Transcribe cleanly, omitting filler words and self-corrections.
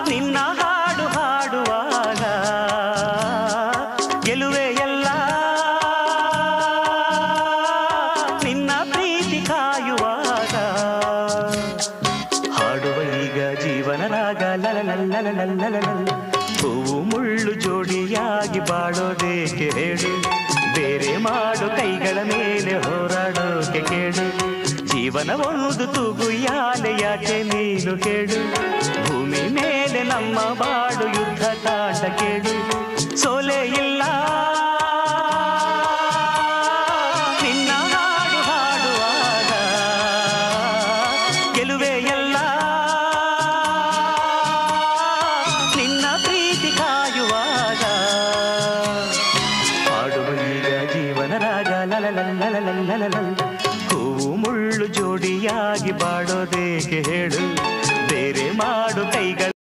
ನಿನ್ನ ಹಾಡು ಹಾಡುವಾಗ ಗೆಲುವೆ ಎಲ್ಲ ನಿನ್ನ ಪ್ರೀತಿ ಕಾಯುವಾಗ ಹಾಡುವ ಈಗ ಜೀವನ ರಾಗ ಲಲಲಲ್ಲಲಲ್ಲಲಲ್ಲ ಹೂವು ಮುಳ್ಳು ಜೋಡಿಯಾಗಿ ಬಾಳೋದೇಕೆ ಹೇಳು ಬೇರೆ ಮಾಡು ಕೈಗಳ ಮೇಲೆ ಹೋರಾಡೋಕೆ ಕೇಳು ಜೀವನ ಒಂದು ತೂಗು ಯಾಲೆ ಯಾಕೆ ನೀನು ಕೇಳು ಭೂಮಿ ಮೇಲೆ ನಮ್ಮ ಬಾಡು ಯುದ್ಧ ತಾಂಡ ಕೇಳು ಸೋಲೆ ಇಲ್ಲ ನಿನ್ನ ಹಾಡು ಹಾಡುವಾಗ ಗೆಲುವೆ ಎಲ್ಲ ನಿನ್ನ ಪ್ರೀತಿ ಕಾಯುವಾಗ ಹಾಡುವ ಈಗ ಜೀವನ ರಾಗ ಲಲಲಲ್ಲಲಲ್ಲಲಲ್ಲ ಹೂವು ಮುಳ್ಳು ಜೋಡಿಯಾಗಿ ಬಾಡೋದೇಕೆ ಹೇಳು